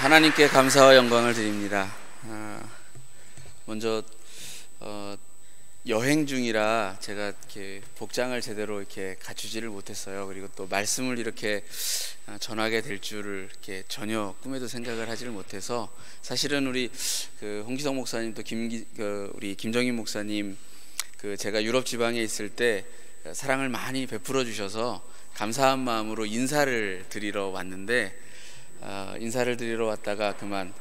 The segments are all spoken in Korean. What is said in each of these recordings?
하나님께 감사와 영광을 드립니다. 먼저 여행 중이라 제가 이렇게 복장을 제대로 이렇게 갖추지를 못했어요. 그리고 또 말씀을 이렇게 전하게 될 줄을 이렇게 전혀 꿈에도 생각을 하지를 못해서, 사실은 우리 홍기성 목사님 또 우리 김정인 목사님 제가 유럽 지방에 있을 때 사랑을 많이 베풀어 주셔서 감사한 마음으로 인사를 드리러 왔는데, 인사를 드리러 왔다가 그만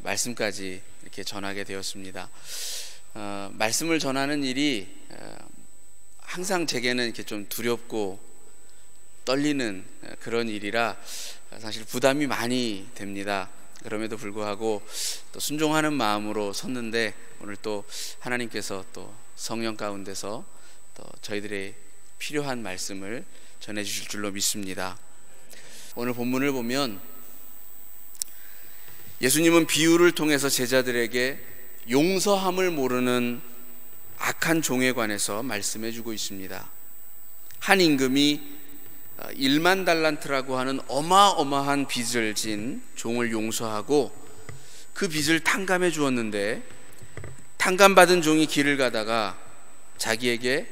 말씀까지 이렇게 전하게 되었습니다. 말씀을 전하는 일이 항상 제게는 이렇게 좀 두렵고 떨리는 그런 일이라 사실 부담이 많이 됩니다. 그럼에도 불구하고 또 순종하는 마음으로 섰는데, 오늘 또 하나님께서 또 성령 가운데서 또 저희들의 필요한 말씀을 전해 주실 줄로 믿습니다. 오늘 본문을 보면 예수님은 비유를 통해서 제자들에게 용서함을 모르는 악한 종에 관해서 말씀해 주고 있습니다. 한 임금이 1만 달란트라고 하는 어마어마한 빚을 진 종을 용서하고 그 빚을 탕감해 주었는데, 탕감받은 종이 길을 가다가 자기에게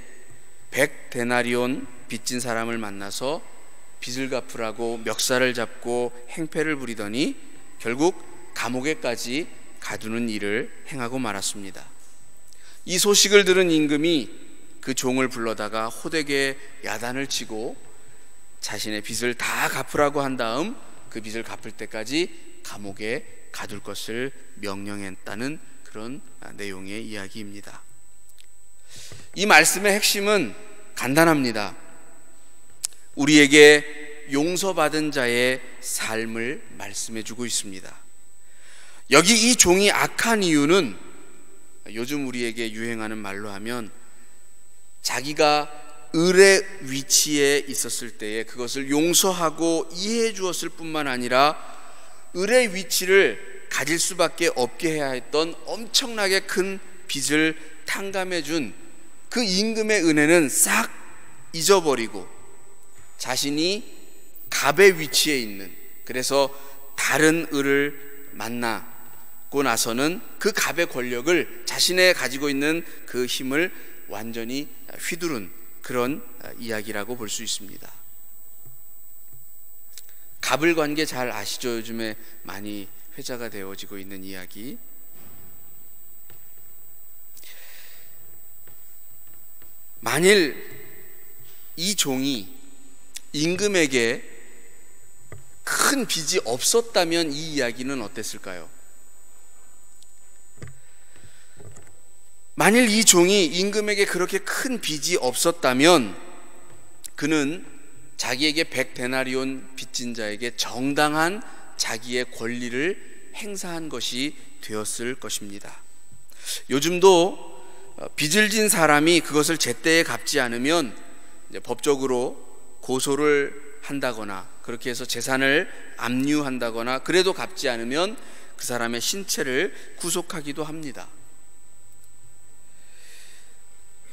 100데나리온 빚진 사람을 만나서 빚을 갚으라고 멱살을 잡고 행패를 부리더니 결국 감옥에까지 가두는 일을 행하고 말았습니다. 이 소식을 들은 임금이 그 종을 불러다가 호되게 야단을 치고 자신의 빚을 다 갚으라고 한 다음 그 빚을 갚을 때까지 감옥에 가둘 것을 명령했다는 그런 내용의 이야기입니다. 이 말씀의 핵심은 간단합니다. 우리에게 용서받은 자의 삶을 말씀해 주고 있습니다. 여기 이 종이 악한 이유는 요즘 우리에게 유행하는 말로 하면 자기가 을의 위치에 있었을 때에 그것을 용서하고 이해해 주었을 뿐만 아니라 을의 위치를 가질 수밖에 없게 해야 했던 엄청나게 큰 빚을 탕감해 준 그 임금의 은혜는 싹 잊어버리고 자신이 갑의 위치에 있는, 그래서 다른 을을 만나고 나서는 그 갑의 권력을 자신의 가지고 있는 그 힘을 완전히 휘두른 그런 이야기라고 볼 수 있습니다. 갑을 관계 잘 아시죠? 요즘에 많이 회자가 되어지고 있는 이야기. 만일 이 종이 임금에게 큰 빚이 없었다면 이 이야기는 어땠을까요? 만일 이 종이 임금에게 그렇게 큰 빚이 없었다면 그는 자기에게 100데나리온 빚진 자에게 정당한 자기의 권리를 행사한 것이 되었을 것입니다. 요즘도 빚을 진 사람이 그것을 제때에 갚지 않으면 이제 법적으로 고소를 한다거나 그렇게 해서 재산을 압류한다거나, 그래도 갚지 않으면 그 사람의 신체를 구속하기도 합니다.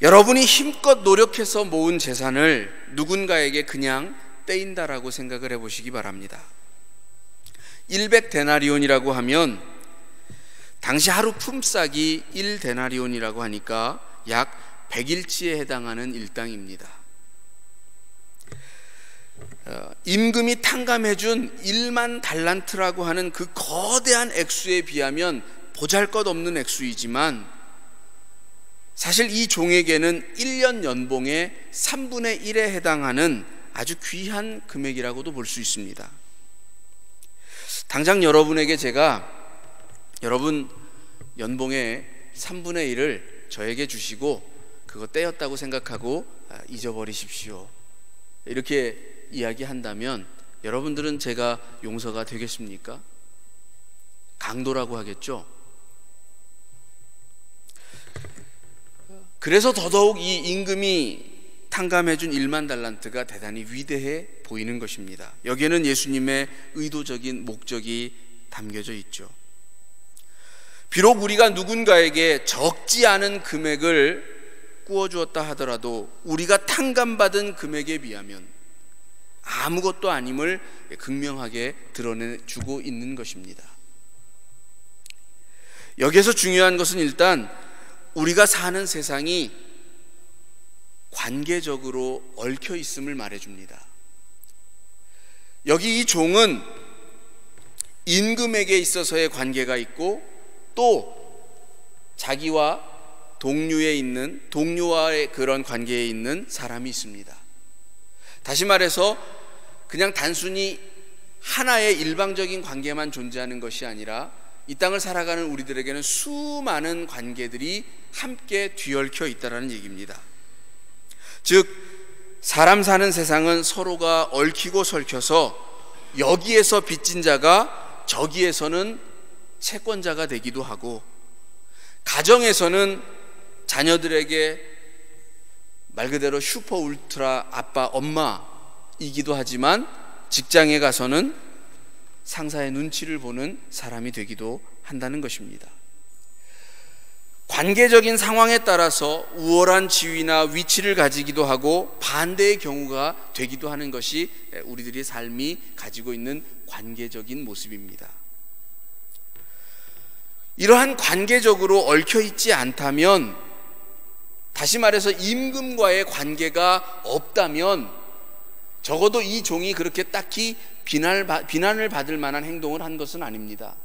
여러분이 힘껏 노력해서 모은 재산을 누군가에게 그냥 떼인다라고 생각을 해보시기 바랍니다. 100데나리온이라고 하면 당시 하루 품삯이 1데나리온이라고 하니까 약 100일치에 해당하는 일당입니다. 임금이 탕감해준 1만 달란트라고 하는 그 거대한 액수에 비하면 보잘것없는 액수이지만, 사실 이 종에게는 1년 연봉의 3분의 1에 해당하는 아주 귀한 금액이라고도 볼 수 있습니다. 당장 여러분에게 제가 여러분 연봉의 3분의 1을 저에게 주시고 그거 떼었다고 생각하고 잊어버리십시오, 이렇게 이야기한다면 여러분들은 제가 용서가 되겠습니까? 강도라고 하겠죠? 그래서 더더욱 이 임금이 탕감해준 1만 달란트가 대단히 위대해 보이는 것입니다. 여기에는 예수님의 의도적인 목적이 담겨져 있죠. 비록 우리가 누군가에게 적지 않은 금액을 꾸어주었다 하더라도 우리가 탕감받은 금액에 비하면 아무것도 아님을 극명하게 드러내주고 있는 것입니다. 여기에서 중요한 것은 일단 우리가 사는 세상이 관계적으로 얽혀 있음을 말해줍니다. 여기 이 종은 임금에게 있어서의 관계가 있고 또 자기와 동료와의 그런 관계에 있는 사람이 있습니다. 다시 말해서 그냥 단순히 하나의 일방적인 관계만 존재하는 것이 아니라 이 땅을 살아가는 우리들에게는 수많은 관계들이 함께 뒤얽혀 있다는 얘기입니다. 즉 사람 사는 세상은 서로가 얽히고 설켜서 여기에서 빚진 자가 저기에서는 채권자가 되기도 하고, 가정에서는 자녀들에게 말 그대로 슈퍼 울트라 아빠 엄마이기도 하지만 직장에 가서는 상사의 눈치를 보는 사람이 되기도 한다는 것입니다. 관계적인 상황에 따라서 우월한 지위나 위치를 가지기도 하고 반대의 경우가 되기도 하는 것이 우리들의 삶이 가지고 있는 관계적인 모습입니다. 이러한 관계적으로 얽혀 있지 않다면, 다시 말해서 임금과의 관계가 없다면 적어도 이 종이 그렇게 딱히 비난을 받을 만한 행동을 한 것은 아닙니다.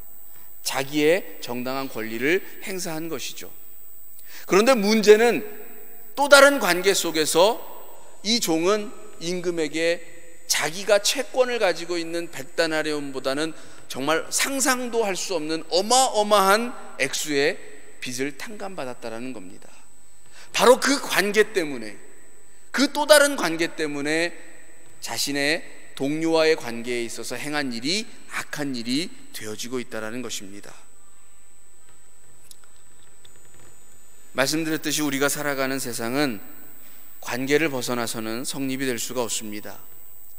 자기의 정당한 권리를 행사한 것이죠. 그런데 문제는 또 다른 관계 속에서 이 종은 임금에게 자기가 채권을 가지고 있는 100데나리온보다는 정말 상상도 할 수 없는 어마어마한 액수의 빚을 탕감받았다는 겁니다. 바로 그 관계 때문에, 그 또 다른 관계 때문에 자신의 동료와의 관계에 있어서 행한 일이 악한 일이 되어지고 있다는 것입니다. 말씀드렸듯이 우리가 살아가는 세상은 관계를 벗어나서는 성립이 될 수가 없습니다.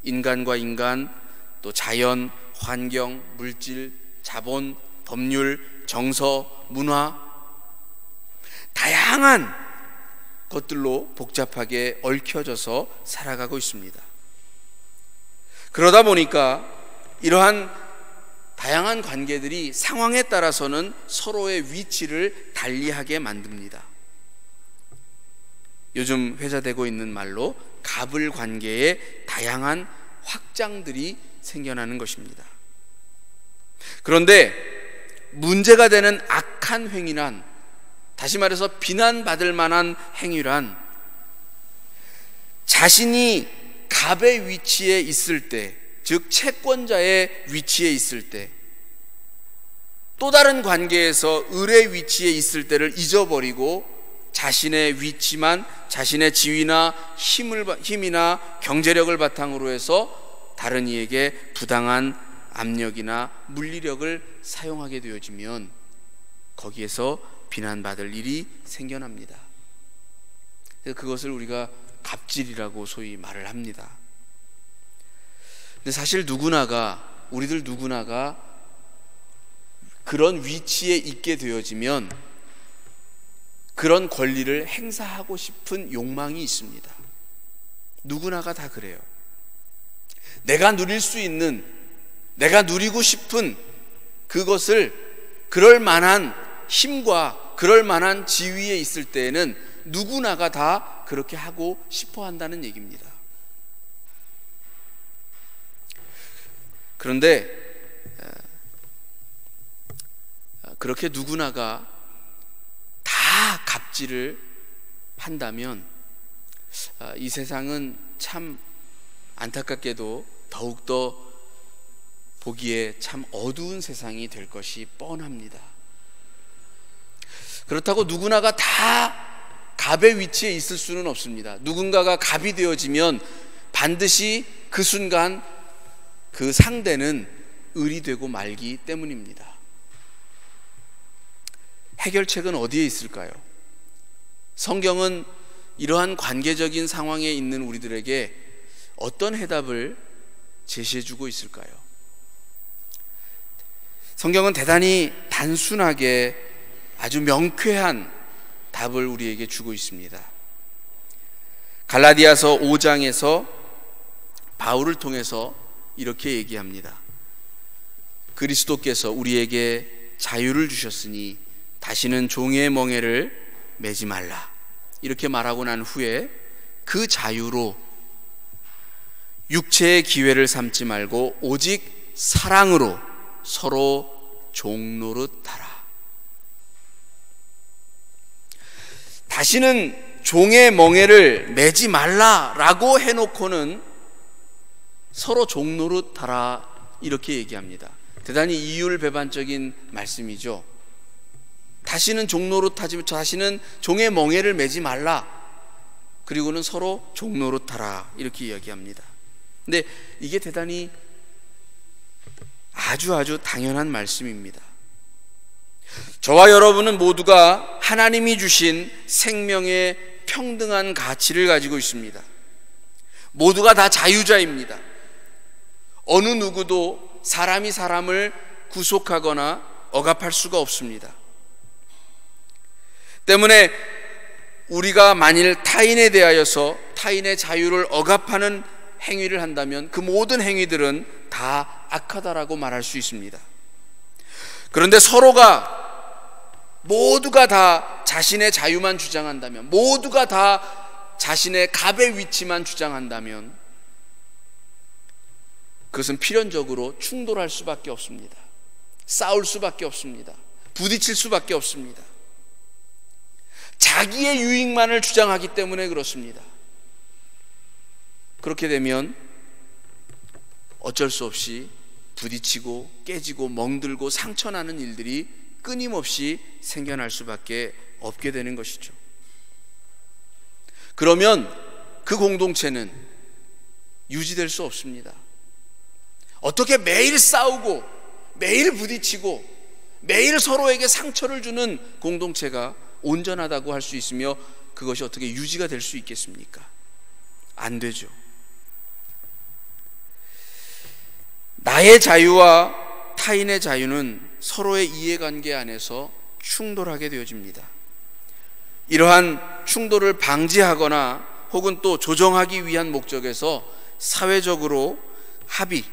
인간과 인간, 또 자연, 환경, 물질, 자본, 법률, 정서, 문화, 다양한 것들로 복잡하게 얽혀져서 살아가고 있습니다. 그러다 보니까 이러한 다양한 관계들이 상황에 따라서는 서로의 위치를 달리하게 만듭니다. 요즘 회자되고 있는 말로 갑을 관계에 다양한 확장들이 생겨나는 것입니다. 그런데 문제가 되는 악한 행위란, 다시 말해서 비난받을 만한 행위란, 자신이 갑의 위치에 있을 때, 즉 채권자의 위치에 있을 때, 또 다른 관계에서 을의 위치에 있을 때를 잊어버리고 자신의 위치만, 자신의 지위나 힘이나 경제력을 바탕으로 해서 다른 이에게 부당한 압력이나 물리력을 사용하게 되어지면 거기에서 비난받을 일이 생겨납니다. 그것을 우리가 갑질이라고 소위 말을 합니다. 근데 사실 우리들 누구나가 그런 위치에 있게 되어지면 그런 권리를 행사하고 싶은 욕망이 있습니다. 누구나가 다 그래요. 내가 누릴 수 있는, 내가 누리고 싶은 그것을 그럴 만한 힘과 그럴 만한 지위에 있을 때에는 누구나가 다 그렇게 하고 싶어 한다는 얘기입니다. 그런데 그렇게 누구나가 다 갑질을 한다면 이 세상은 참 안타깝게도 더욱더 보기에 참 어두운 세상이 될 것이 뻔합니다. 그렇다고 누구나가 다 갑의 위치에 있을 수는 없습니다. 누군가가 갑이 되어지면 반드시 그 순간 그 상대는 을이 되고 말기 때문입니다. 해결책은 어디에 있을까요? 성경은 이러한 관계적인 상황에 있는 우리들에게 어떤 해답을 제시해주고 있을까요? 성경은 대단히 단순하게 아주 명쾌한 답을 우리에게 주고 있습니다. 갈라디아서 5장에서 바울을 통해서 이렇게 얘기합니다. 그리스도께서 우리에게 자유를 주셨으니 다시는 종의 멍에를 매지 말라. 이렇게 말하고 난 후에 그 자유로 육체의 기회를 삼지 말고 오직 사랑으로 서로 종노릇하라. 다시는 종의 멍에를 매지 말라라고 해놓고는 서로 종노릇하라 이렇게 얘기합니다. 대단히 이율배반적인 말씀이죠. 다시는 종노릇하지, 다시는 종의 멍에를 매지 말라. 그리고는 서로 종노릇하라 이렇게 이야기합니다. 근데 이게 대단히 아주 당연한 말씀입니다. 저와 여러분은 모두가 하나님이 주신 생명의 평등한 가치를 가지고 있습니다. 모두가 다 자유자입니다. 어느 누구도 사람이 사람을 구속하거나 억압할 수가 없습니다. 때문에 우리가 만일 타인에 대하여서 타인의 자유를 억압하는 행위를 한다면 그 모든 행위들은 다 악하다라고 말할 수 있습니다. 그런데 모두가 다 자신의 자유만 주장한다면, 모두가 다 자신의 갑의 위치만 주장한다면 그것은 필연적으로 충돌할 수밖에 없습니다. 싸울 수밖에 없습니다. 부딪힐 수밖에 없습니다. 자기의 유익만을 주장하기 때문에 그렇습니다. 그렇게 되면 어쩔 수 없이 부딪히고 깨지고 멍들고 상처나는 일들이 끊임없이 생겨날 수밖에 없게 되는 것이죠. 그러면 그 공동체는 유지될 수 없습니다. 어떻게 매일 싸우고 매일 부딪히고 매일 서로에게 상처를 주는 공동체가 온전하다고 할 수 있으며 그것이 어떻게 유지가 될 수 있겠습니까? 안 되죠. 나의 자유와 타인의 자유는 서로의 이해관계 안에서 충돌하게 되어집니다. 이러한 충돌을 방지하거나 혹은 또 조정하기 위한 목적에서 사회적으로 합의,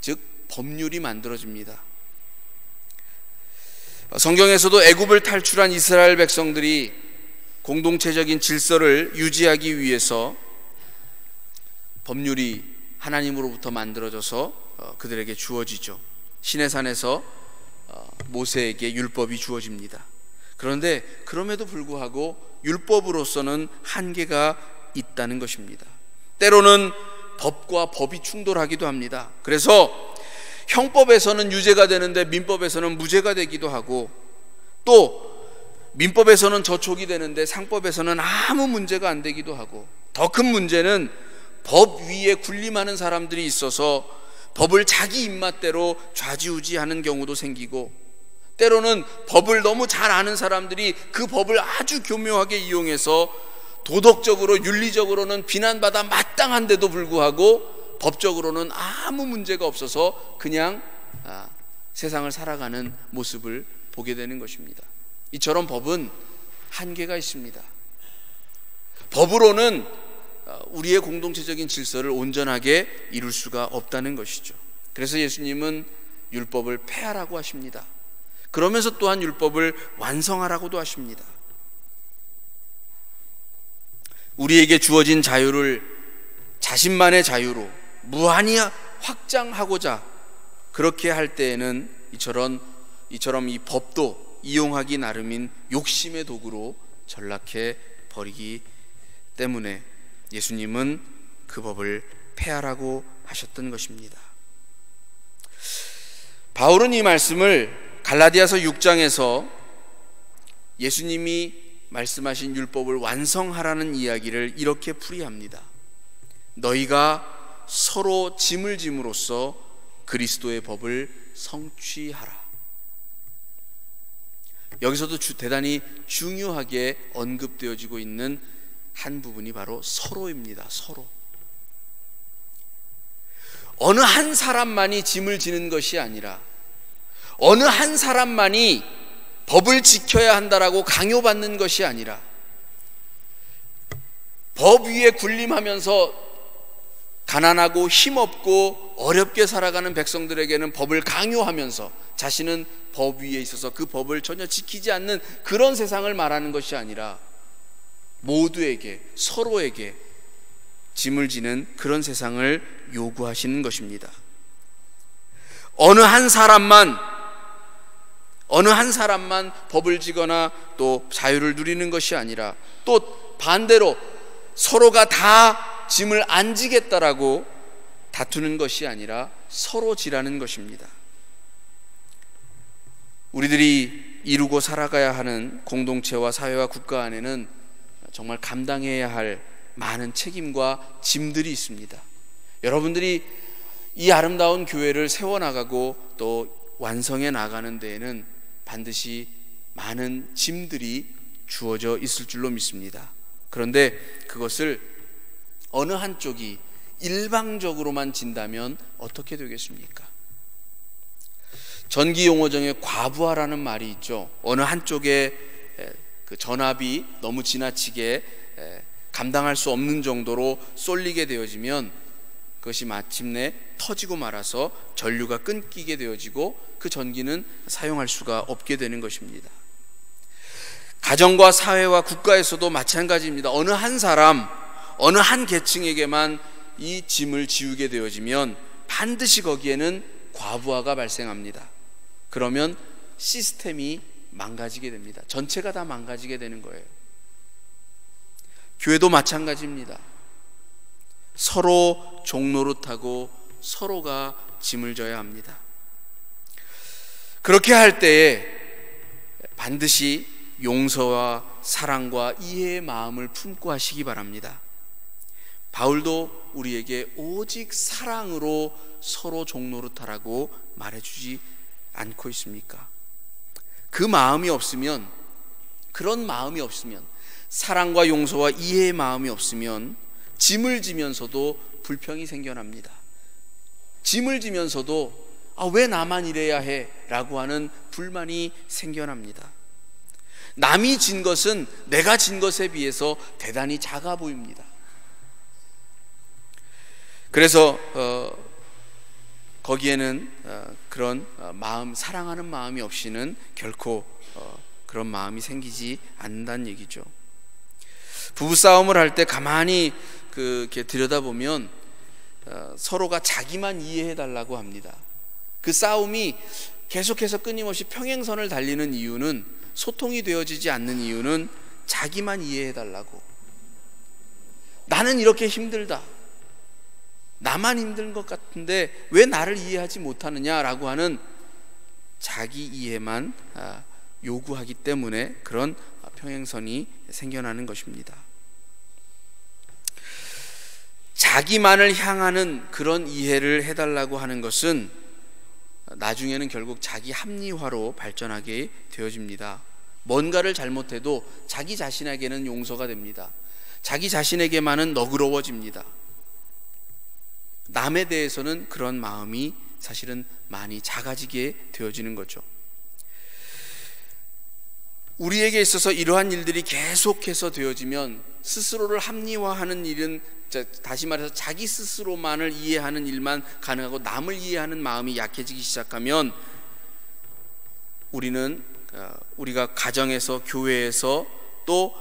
즉 법률이 만들어집니다. 성경에서도 애굽을 탈출한 이스라엘 백성들이 공동체적인 질서를 유지하기 위해서 법률이 하나님으로부터 만들어져서 그들에게 주어지죠. 시내산에서 모세에게 율법이 주어집니다. 그런데 그럼에도 불구하고 율법으로서는 한계가 있다는 것입니다. 때로는 법과 법이 충돌하기도 합니다. 그래서 형법에서는 유죄가 되는데 민법에서는 무죄가 되기도 하고, 또 민법에서는 저촉이 되는데 상법에서는 아무 문제가 안 되기도 하고, 더 큰 문제는 법 위에 군림하는 사람들이 있어서 법을 자기 입맛대로 좌지우지하는 경우도 생기고, 때로는 법을 너무 잘 아는 사람들이 그 법을 아주 교묘하게 이용해서 도덕적으로 윤리적으로는 비난받아 마땅한데도 불구하고 법적으로는 아무 문제가 없어서 그냥 세상을 살아가는 모습을 보게 되는 것입니다. 이처럼 법은 한계가 있습니다. 법으로는 우리의 공동체적인 질서를 온전하게 이룰 수가 없다는 것이죠. 그래서 예수님은 율법을 폐하라고 하십니다. 그러면서 또한 율법을 완성하라고도 하십니다. 우리에게 주어진 자유를 자신만의 자유로 무한히 확장하고자 그렇게 할 때에는 이처럼 이 법도 이용하기 나름인 욕심의 도구로 전락해 버리기 때문에 예수님은 그 법을 폐하라고 하셨던 것입니다. 바울은 이 말씀을 갈라디아서 6장에서 예수님이 말씀하신 율법을 완성하라는 이야기를 이렇게 풀이합니다. 너희가 서로 짐을 짐으로써 그리스도의 법을 성취하라. 여기서도 대단히 중요하게 언급되어지고 있는 한 부분이 바로 서로입니다. 서로. 어느 한 사람만이 짐을 지는 것이 아니라 어느 한 사람만이 법을 지켜야 한다라고 강요받는 것이 아니라 법 위에 군림하면서 가난하고 힘없고 어렵게 살아가는 백성들에게는 법을 강요하면서 자신은 법 위에 있어서 그 법을 전혀 지키지 않는 그런 세상을 말하는 것이 아니라 모두에게, 서로에게 짐을 지는 그런 세상을 요구하시는 것입니다. 어느 한 사람만 법을 지거나 또 자유를 누리는 것이 아니라 또 반대로 서로가 다 짐을 안 지겠다라고 다투는 것이 아니라 서로 지라는 것입니다. 우리들이 이루고 살아가야 하는 공동체와 사회와 국가 안에는 정말 감당해야 할 많은 책임과 짐들이 있습니다. 여러분들이 이 아름다운 교회를 세워나가고 또 완성해 나가는 데에는 반드시 많은 짐들이 주어져 있을 줄로 믿습니다. 그런데 그것을 어느 한쪽이 일방적으로만 진다면 어떻게 되겠습니까? 전기 용어 중에 과부하라는 말이 있죠. 어느 한쪽에 그 전압이 너무 지나치게 감당할 수 없는 정도로 쏠리게 되어지면 그것이 마침내 터지고 말아서 전류가 끊기게 되어지고 그 전기는 사용할 수가 없게 되는 것입니다. 가정과 사회와 국가에서도 마찬가지입니다. 어느 한 사람, 어느 한 계층에게만 이 짐을 지우게 되어지면 반드시 거기에는 과부하가 발생합니다. 그러면 시스템이 망가지게 됩니다. 전체가 다 망가지게 되는 거예요. 교회도 마찬가지입니다. 서로 종노릇하고 서로가 짐을 져야 합니다. 그렇게 할 때에 반드시 용서와 사랑과 이해의 마음을 품고 하시기 바랍니다. 바울도 우리에게 오직 사랑으로 서로 종노릇하라고 말해주지 않고 있습니까? 그 마음이 없으면, 그런 마음이 없으면, 사랑과 용서와 이해의 마음이 없으면 짐을 지면서도 불평이 생겨납니다. 짐을 지면서도 왜 나만 이래야 해? 라고 하는 불만이 생겨납니다. 남이 진 것은 내가 진 것에 비해서 대단히 작아 보입니다. 그래서 거기에는 그런 마음, 사랑하는 마음이 없이는 결코 그런 마음이 생기지 않는다는 얘기죠. 부부싸움을 할 때 가만히 이렇게 들여다보면 서로가 자기만 이해해달라고 합니다. 그 싸움이 계속해서 끊임없이 평행선을 달리는 이유는, 소통이 되어지지 않는 이유는 자기만 이해해달라고. 나는 이렇게 힘들다, 나만 힘든 것 같은데 왜 나를 이해하지 못하느냐라고 하는 자기 이해만 요구하기 때문에 그런 평행선이 생겨나는 것입니다. 자기만을 향하는 그런 이해를 해달라고 하는 것은 나중에는 결국 자기 합리화로 발전하게 되어집니다. 뭔가를 잘못해도 자기 자신에게는 용서가 됩니다. 자기 자신에게만은 너그러워집니다. 남에 대해서는 그런 마음이 사실은 많이 작아지게 되어지는 거죠. 우리에게 있어서 이러한 일들이 계속해서 되어지면 스스로를 합리화하는 일은, 다시 말해서 자기 스스로만을 이해하는 일만 가능하고 남을 이해하는 마음이 약해지기 시작하면 우리가 가정에서, 교회에서 또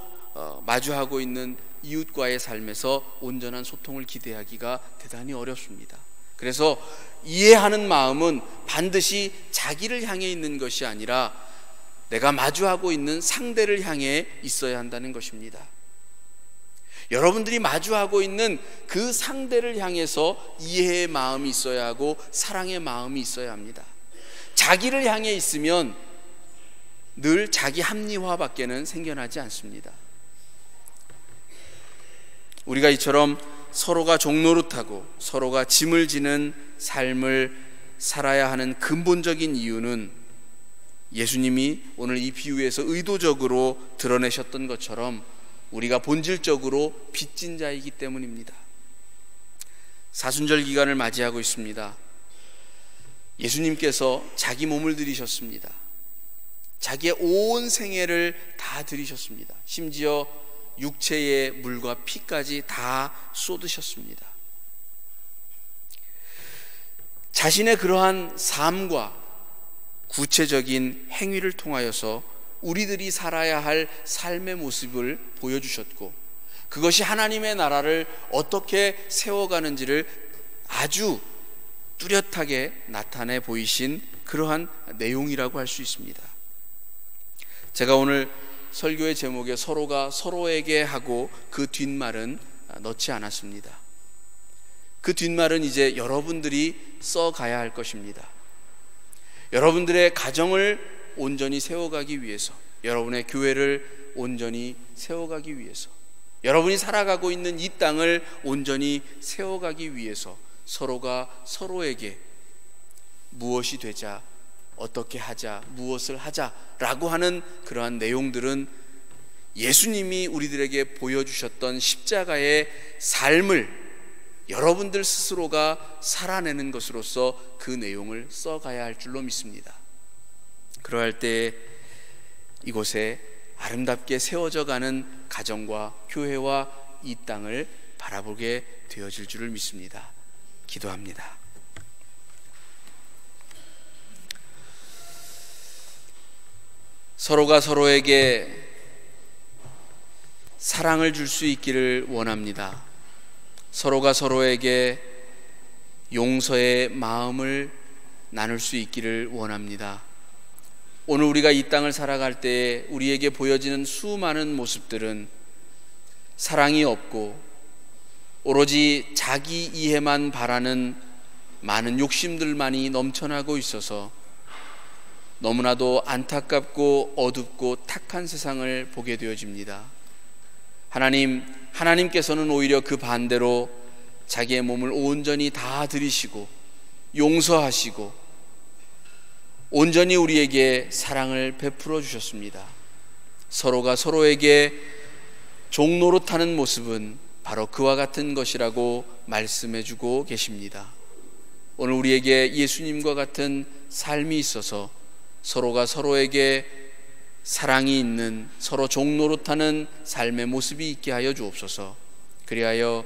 마주하고 있는 이웃과의 삶에서 온전한 소통을 기대하기가 대단히 어렵습니다. 그래서 이해하는 마음은 반드시 자기를 향해 있는 것이 아니라 내가 마주하고 있는 상대를 향해 있어야 한다는 것입니다. 여러분들이 마주하고 있는 그 상대를 향해서 이해의 마음이 있어야 하고 사랑의 마음이 있어야 합니다. 자기를 향해 있으면 늘 자기 합리화밖에는 생겨나지 않습니다. 우리가 이처럼 서로가 종노릇하고 서로가 짐을 지는 삶을 살아야 하는 근본적인 이유는 예수님이 오늘 이 비유에서 의도적으로 드러내셨던 것처럼 우리가 본질적으로 빚진 자이기 때문입니다. 사순절 기간을 맞이하고 있습니다. 예수님께서 자기 몸을 들이셨습니다. 자기의 온 생애를 다 들이셨습니다. 심지어 육체의 물과 피까지 다 쏟으셨습니다. 자신의 그러한 삶과 구체적인 행위를 통하여서 우리들이 살아야 할 삶의 모습을 보여주셨고, 그것이 하나님의 나라를 어떻게 세워가는지를 아주 뚜렷하게 나타내 보이신 그러한 내용이라고 할 수 있습니다. 제가 오늘 설교의 제목에 서로가 서로에게 하고 그 뒷말은 넣지 않았습니다. 그 뒷말은 이제 여러분들이 써가야 할 것입니다. 여러분들의 가정을 온전히 세워가기 위해서, 여러분의 교회를 온전히 세워가기 위해서, 여러분이 살아가고 있는 이 땅을 온전히 세워가기 위해서 서로가 서로에게 무엇이 되자, 어떻게 하자, 무엇을 하자라고 하는 그러한 내용들은 예수님이 우리들에게 보여주셨던 십자가의 삶을 여러분들 스스로가 살아내는 것으로서 그 내용을 써가야 할 줄로 믿습니다. 그러할 때 이곳에 아름답게 세워져 가는 가정과 교회와 이 땅을 바라보게 되어질 줄을 믿습니다. 기도합니다. 서로가 서로에게 사랑을 줄 수 있기를 원합니다. 서로가 서로에게 용서의 마음을 나눌 수 있기를 원합니다. 오늘 우리가 이 땅을 살아갈 때에 우리에게 보여지는 수많은 모습들은 사랑이 없고 오로지 자기 이해만 바라는 많은 욕심들만이 넘쳐나고 있어서 너무나도 안타깝고 어둡고 탁한 세상을 보게 되어집니다. 하나님께서는 오히려 그 반대로 자기의 몸을 온전히 다 드리시고 용서하시고 온전히 우리에게 사랑을 베풀어 주셨습니다. 서로가 서로에게 종노릇하는 모습은 바로 그와 같은 것이라고 말씀해 주고 계십니다. 오늘 우리에게 예수님과 같은 삶이 있어서 서로가 서로에게 사랑이 있는, 서로 종노릇하는 삶의 모습이 있게 하여 주옵소서. 그리하여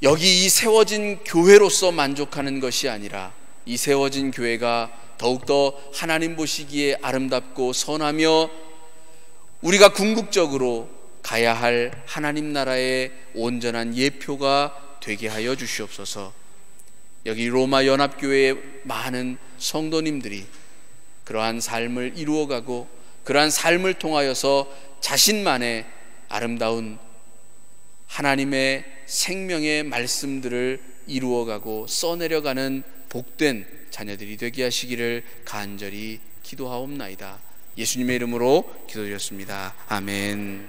여기 이 세워진 교회로서 만족하는 것이 아니라 이 세워진 교회가 더욱더 하나님 보시기에 아름답고 선하며 우리가 궁극적으로 가야 할 하나님 나라의 온전한 예표가 되게 하여 주시옵소서. 여기 로마 연합교회의 많은 성도님들이 그러한 삶을 이루어가고 그러한 삶을 통하여서 자신만의 아름다운 하나님의 생명의 말씀들을 이루어가고 써내려가는 복된 자녀들이 되게 하시기를 간절히 기도하옵나이다. 예수님의 이름으로 기도드렸습니다. 아멘.